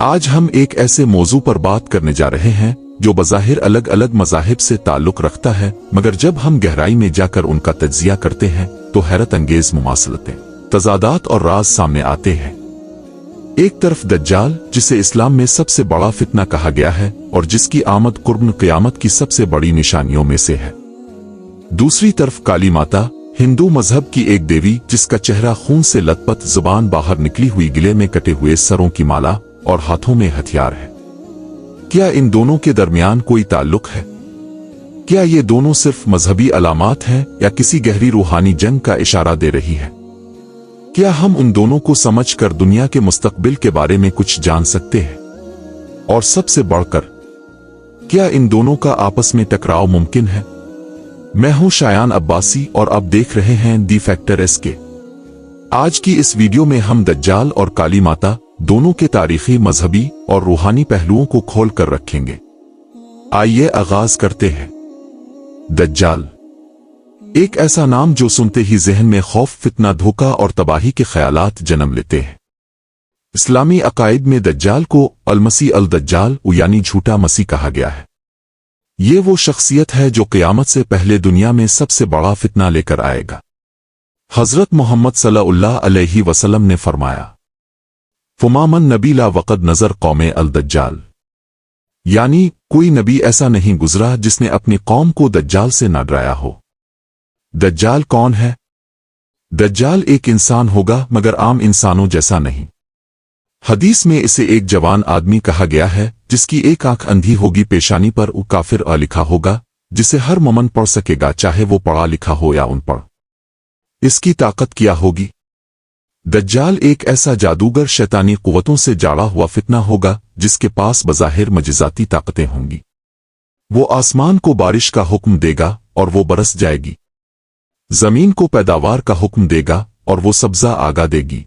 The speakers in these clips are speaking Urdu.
آج ہم ایک ایسے موضوع پر بات کرنے جا رہے ہیں جو بظاہر الگ الگ مذاہب سے تعلق رکھتا ہے، مگر جب ہم گہرائی میں جا کر ان کا تجزیہ کرتے ہیں تو حیرت انگیز مماثلتیں، تضادات اور راز سامنے آتے ہیں۔ ایک طرف دجال، جسے اسلام میں سب سے بڑا فتنہ کہا گیا ہے اور جس کی آمد قرب قیامت کی سب سے بڑی نشانیوں میں سے ہے۔ دوسری طرف کالی ماتا، ہندو مذہب کی ایک دیوی جس کا چہرہ خون سے لت پت، زبان باہر نکلی ہوئی، گلے میں کٹے ہوئے سروں کی مالا اور ہاتھوں میں ہتھیار ہے۔ کیا ان دونوں کے درمیان کوئی تعلق ہے؟ کیا یہ دونوں صرف مذہبی علامات ہیں یا کسی گہری روحانی جنگ کا اشارہ دے رہی ہے؟ کیا ہم ان دونوں کو سمجھ کر دنیا کے مستقبل کے بارے میں کچھ جان سکتے ہیں؟ اور سب سے بڑھ کر، کیا ان دونوں کا آپس میں ٹکراؤ ممکن ہے؟ میں ہوں شایان عباسی اور آپ دیکھ رہے ہیں دی فیکٹر ایس کے۔ آج کی اس ویڈیو میں ہم دجال اور کالی ماتا دونوں کے تاریخی، مذہبی اور روحانی پہلوؤں کو کھول کر رکھیں گے۔ آئیے آغاز کرتے ہیں۔ دجال ایک ایسا نام جو سنتے ہی ذہن میں خوف، فتنہ، دھوکہ اور تباہی کے خیالات جنم لیتے ہیں۔ اسلامی عقائد میں دجال کو المسیح الدجال یعنی جھوٹا مسیح کہا گیا ہے۔ یہ وہ شخصیت ہے جو قیامت سے پہلے دنیا میں سب سے بڑا فتنہ لے کر آئے گا۔ حضرت محمد صلی اللہ علیہ وسلم نے فرمایا، فما من نبی لا وقد نظر قوم الدجال، یعنی کوئی نبی ایسا نہیں گزرا جس نے اپنی قوم کو دجال سے نہ ڈرایا ہو۔ دجال کون ہے؟ دجال ایک انسان ہوگا مگر عام انسانوں جیسا نہیں۔ حدیث میں اسے ایک جوان آدمی کہا گیا ہے جس کی ایک آنکھ اندھی ہوگی، پیشانی پر کافر لکھا ہوگا، جسے ہر مومن پڑھ سکے گا، چاہے وہ پڑھا لکھا ہو یا ان پڑھ۔ اس کی طاقت کیا ہوگی؟ دجال ایک ایسا جادوگر، شیطانی قوتوں سے جاڑا ہوا فتنہ ہوگا جس کے پاس بظاہر معجزاتی طاقتیں ہوں گی۔ وہ آسمان کو بارش کا حکم دے گا اور وہ برس جائے گی، زمین کو پیداوار کا حکم دے گا اور وہ سبزہ آگا دے گی۔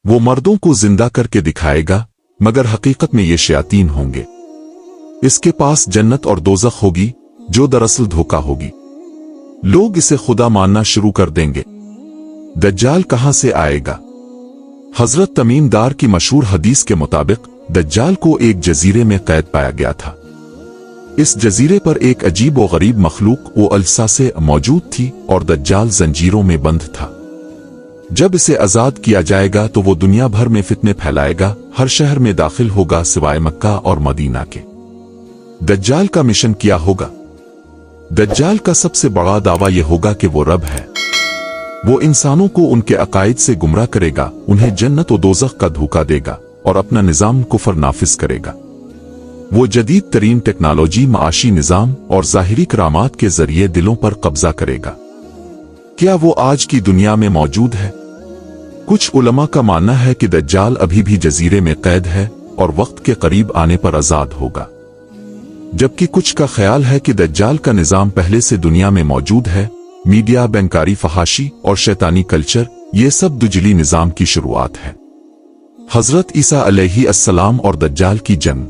وہ مردوں کو زندہ کر کے دکھائے گا مگر حقیقت میں یہ شیاطین ہوں گے۔ اس کے پاس جنت اور دوزخ ہوگی جو دراصل دھوکہ ہوگی۔ لوگ اسے خدا ماننا شروع کر دیں گے۔ دجال کہاں سے آئے گا؟ حضرت تمیم دار کی مشہور حدیث کے مطابق دجال کو ایک جزیرے میں قید پایا گیا تھا۔ اس جزیرے پر ایک عجیب و غریب مخلوق وہ السا سے موجود تھی اور دجال زنجیروں میں بند تھا۔ جب اسے آزاد کیا جائے گا تو وہ دنیا بھر میں فتنے پھیلائے گا، ہر شہر میں داخل ہوگا سوائے مکہ اور مدینہ کے۔ دجال کا مشن کیا ہوگا؟ دجال کا سب سے بڑا دعویٰ یہ ہوگا کہ وہ رب ہے۔ وہ انسانوں کو ان کے عقائد سے گمراہ کرے گا، انہیں جنت و دوزخ کا دھوکہ دے گا اور اپنا نظام کفر نافذ کرے گا۔ وہ جدید ترین ٹیکنالوجی، معاشی نظام اور ظاہری کرامات کے ذریعے دلوں پر قبضہ کرے گا۔ کیا وہ آج کی دنیا میں موجود ہے؟ کچھ علماء کا ماننا ہے کہ دجال ابھی بھی جزیرے میں قید ہے اور وقت کے قریب آنے پر آزاد ہوگا، جبکہ کچھ کا خیال ہے کہ دجال کا نظام پہلے سے دنیا میں موجود ہے۔ میڈیا، بینکاری، فحاشی اور شیطانی کلچر، یہ سب دجلی نظام کی شروعات ہے۔ حضرت عیسیٰ علیہ السلام اور دجال کی جنگ۔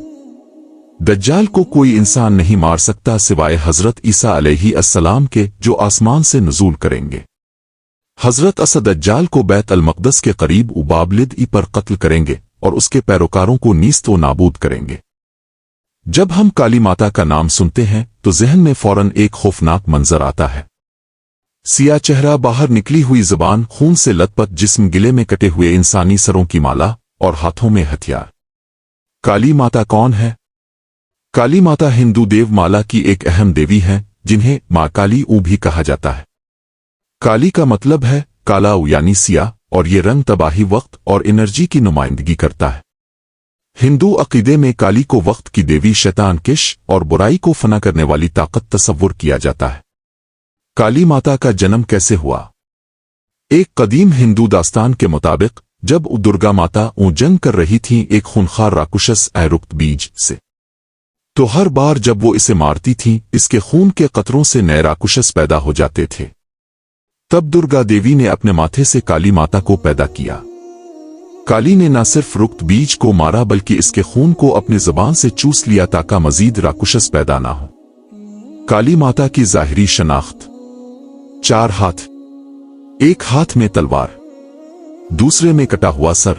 دجال کو کوئی انسان نہیں مار سکتا سوائے حضرت عیسیٰ علیہ السلام کے، جو آسمان سے نزول کریں گے۔ حضرت عیسیٰ دجال کو بیت المقدس کے قریب بابلد پر قتل کریں گے اور اس کے پیروکاروں کو نیست و نابود کریں گے۔ جب ہم کالی ماتا کا نام سنتے ہیں تو ذہن میں فوراً ایک خوفناک منظر آتا ہے۔ سیاہ چہرہ، باہر نکلی ہوئی زبان، خون سے لت پت جسم، گلے میں کٹے ہوئے انسانی سروں کی مالا اور ہاتھوں میں ہتھیار۔ کالی ماتا کون ہے؟ کالی ماتا ہندو دیو مالا کی ایک اہم دیوی ہے جنہیں ماں کالی بھی کہا جاتا ہے۔ کالی کا مطلب ہے کالا یعنی سیاہ، اور یہ رنگ تباہی، وقت اور انرجی کی نمائندگی کرتا ہے۔ ہندو عقیدے میں کالی کو وقت کی دیوی، شیطان کش اور برائی کو فنا کرنے والی طاقت تصور کیا جاتا ہے۔ کالی ماتا کا جنم کیسے ہوا؟ ایک قدیم ہندو داستان کے مطابق جب درگا ماتا جنگ کر رہی تھیں ایک خونخوار راکشس رکت بیج سے، تو ہر بار جب وہ اسے مارتی تھیں اس کے خون کے قطروں سے نئے راکشس پیدا ہو جاتے تھے۔ تب درگا دیوی نے اپنے ماتھے سے کالی ماتا کو پیدا کیا۔ کالی نے نہ صرف رکت بیج کو مارا بلکہ اس کے خون کو اپنی زبان سے چوس لیا تاکہ مزید راکشس پیدا نہ ہو۔ کالی ماتا کی ظاہری شناخت: 4 ہاتھ، ایک ہاتھ میں تلوار، دوسرے میں کٹا ہوا سر،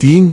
3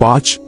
5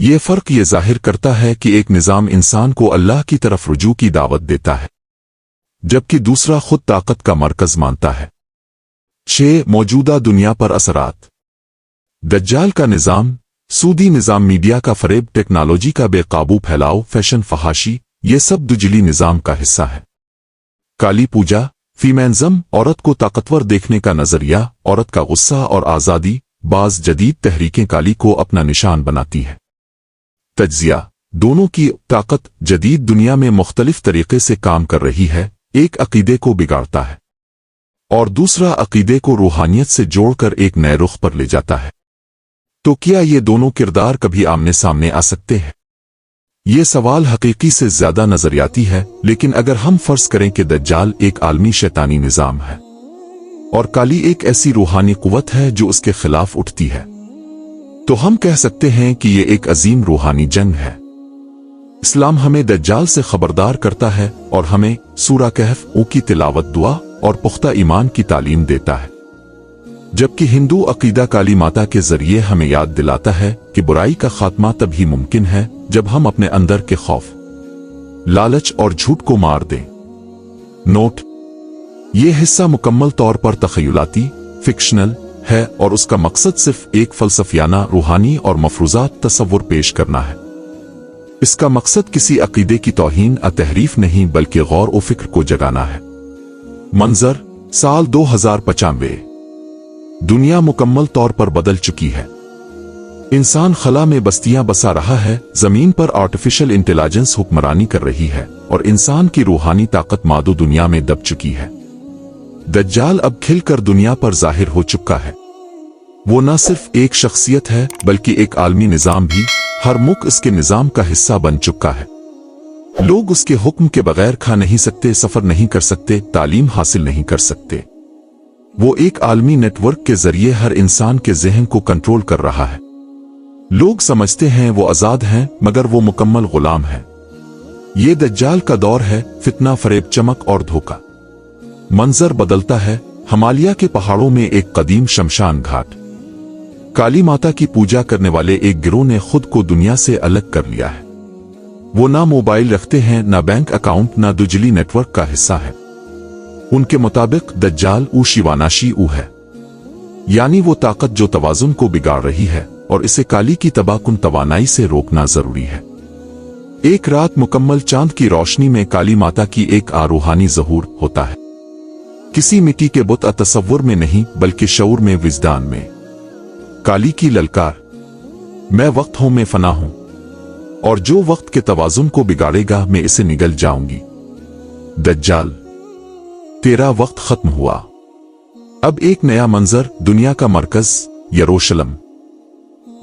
یہ فرق یہ ظاہر کرتا ہے کہ ایک نظام انسان کو اللہ کی طرف رجوع کی دعوت دیتا ہے، جبکہ دوسرا خود طاقت کا مرکز مانتا ہے۔ 6 موجودہ دنیا پر اثرات۔ دجال کا نظام، سودی نظام، میڈیا کا فریب، ٹیکنالوجی کا بے قابو پھیلاؤ، فیشن، فحاشی، یہ سب دجلی نظام کا حصہ ہے۔ کالی پوجا، فیمینزم، عورت کو طاقتور دیکھنے کا نظریہ، عورت کا غصہ اور آزادی، بعض جدید تحریکیں کالی کو اپنا نشان بناتی ہے۔ تجزیہ، دونوں کی طاقت جدید دنیا میں مختلف طریقے سے کام کر رہی ہے، ایک عقیدے کو بگاڑتا ہے اور دوسرا عقیدے کو روحانیت سے جوڑ کر ایک نئے رخ پر لے جاتا ہے۔ تو کیا یہ دونوں کردار کبھی آمنے سامنے آ سکتے ہیں؟ یہ سوال حقیقی سے زیادہ نظریاتی ہے، لیکن اگر ہم فرض کریں کہ دجال ایک عالمی شیطانی نظام ہے اور کالی ایک ایسی روحانی قوت ہے جو اس کے خلاف اٹھتی ہے، تو ہم کہہ سکتے ہیں کہ یہ ایک عظیم روحانی جنگ ہے۔ اسلام ہمیں دجال سے خبردار کرتا ہے اور ہمیں سورہ کہف کی تلاوت، دعا اور پختہ ایمان کی تعلیم دیتا ہے، جبکہ ہندو عقیدہ کالی ماتا کے ذریعے ہمیں یاد دلاتا ہے کہ برائی کا خاتمہ تبھی ممکن ہے جب ہم اپنے اندر کے خوف، لالچ اور جھوٹ کو مار دیں۔ نوٹ: یہ حصہ مکمل طور پر تخیلاتی، فکشنل ہے اور اس کا مقصد صرف ایک فلسفیانہ، روحانی اور مفروضات تصور پیش کرنا ہے۔ اس کا مقصد کسی عقیدے کی توہین یا تحریف نہیں، بلکہ غور و فکر کو جگانا ہے۔ منظر: سال 2095۔ دنیا مکمل طور پر بدل چکی ہے۔ انسان خلا میں بستیاں بسا رہا ہے، زمین پر آرٹیفیشل انٹیلیجنس حکمرانی کر رہی ہے اور انسان کی روحانی طاقت مادو دنیا میں دب چکی ہے۔ دجال اب کھل کر دنیا پر ظاہر ہو چکا ہے۔ وہ نہ صرف ایک شخصیت ہے بلکہ ایک عالمی نظام بھی، ہر ملک اس کے نظام کا حصہ بن چکا ہے۔ لوگ اس کے حکم کے بغیر کھا نہیں سکتے، سفر نہیں کر سکتے، تعلیم حاصل نہیں کر سکتے۔ وہ ایک عالمی نیٹ ورک کے ذریعے ہر انسان کے ذہن کو کنٹرول کر رہا ہے۔ لوگ سمجھتے ہیں وہ آزاد ہیں، مگر وہ مکمل غلام ہیں۔ یہ دجال کا دور ہے، فتنہ، فریب، چمک اور دھوکہ۔ منظر بدلتا ہے۔ ہمالیہ کے پہاڑوں میں ایک قدیم شمشان گھاٹ۔ کالی ماتا کی پوجا کرنے والے ایک گروہ نے خود کو دنیا سے الگ کر لیا ہے۔ وہ نہ موبائل رکھتے ہیں، نہ بینک اکاؤنٹ، نہ دجلی نیٹ ورک کا حصہ ہے۔ ان کے مطابق دجال شیواناشی ہے، یعنی وہ طاقت جو توازن کو بگاڑ رہی ہے، اور اسے کالی کی تباہ کن توانائی سے روکنا ضروری ہے۔ ایک رات مکمل چاند کی روشنی میں کالی ماتا کی ایک روحانی ظہور ہوتا ہے، کسی مٹی کے بت تصور میں نہیں بلکہ شعور میں، وجدان میں۔ کالی کی للکار: میں وقت ہوں، میں فنا ہوں، اور جو وقت کے توازن کو بگاڑے گا میں اسے نگل جاؤں گی۔ دجال: تیرا وقت ختم ہوا۔ اب ایک نیا منظر، دنیا کا مرکز یروشلم،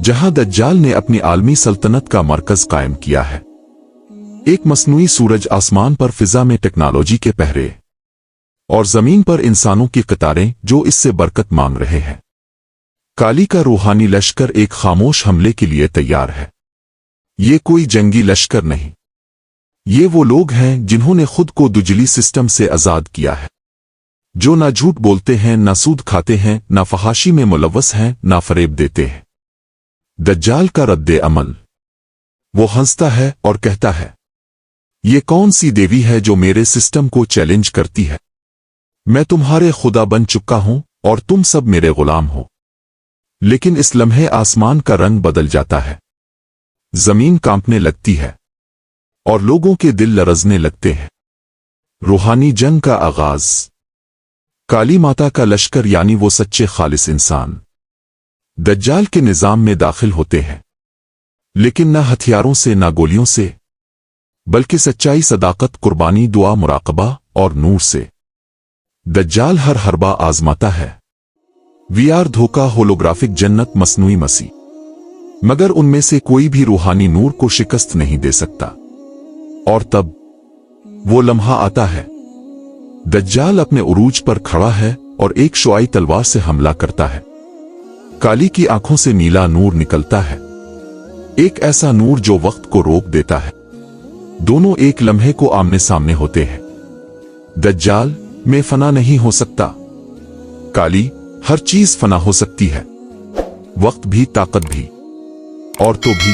جہاں دجال نے اپنی عالمی سلطنت کا مرکز قائم کیا ہے۔ ایک مصنوعی سورج، آسمان پر فضا میں ٹیکنالوجی کے پہرے، اور زمین پر انسانوں کی قطاریں جو اس سے برکت مانگ رہے ہیں۔ کالی کا روحانی لشکر ایک خاموش حملے کے لیے تیار ہے۔ یہ کوئی جنگی لشکر نہیں، یہ وہ لوگ ہیں جنہوں نے خود کو دجلی سسٹم سے آزاد کیا ہے، جو نہ جھوٹ بولتے ہیں، نہ سود کھاتے ہیں، نہ فحاشی میں ملوث ہیں، نہ فریب دیتے ہیں۔ دجال کا رد عمل: وہ ہنستا ہے اور کہتا ہے، یہ کون سی دیوی ہے جو میرے سسٹم کو چیلنج کرتی ہے؟ میں تمہارے خدا بن چکا ہوں اور تم سب میرے غلام ہو۔ لیکن اس لمحے آسمان کا رنگ بدل جاتا ہے، زمین کانپنے لگتی ہے اور لوگوں کے دل لرزنے لگتے ہیں۔ روحانی جنگ کا آغاز۔ کالی ماتا کا لشکر، یعنی وہ سچے خالص انسان، دجال کے نظام میں داخل ہوتے ہیں، لیکن نہ ہتھیاروں سے، نہ گولیوں سے، بلکہ سچائی، صداقت، قربانی، دعا، مراقبہ اور نور سے۔ دجال ہر حربہ آزماتا ہے، دھوکہ، ہولوگرافک جنت، مصنوعی مسیح، مگر ان میں سے کوئی بھی روحانی نور کو شکست نہیں دے سکتا۔ اور تب وہ لمحہ آتا ہے، دجال اپنے عروج پر کھڑا ہے اور ایک شعاعی تلوار سے حملہ کرتا ہے۔ کالی کی آنکھوں سے نیلا نور نکلتا ہے، ایک ایسا نور جو وقت کو روک دیتا ہے۔ دونوں ایک لمحے کو آمنے سامنے ہوتے ہیں۔ دجال: میں فنا نہیں ہو سکتا۔ کالی: ہر چیز فنا ہو سکتی ہے، وقت بھی، طاقت بھی، اور تو بھی۔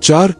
4,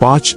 5,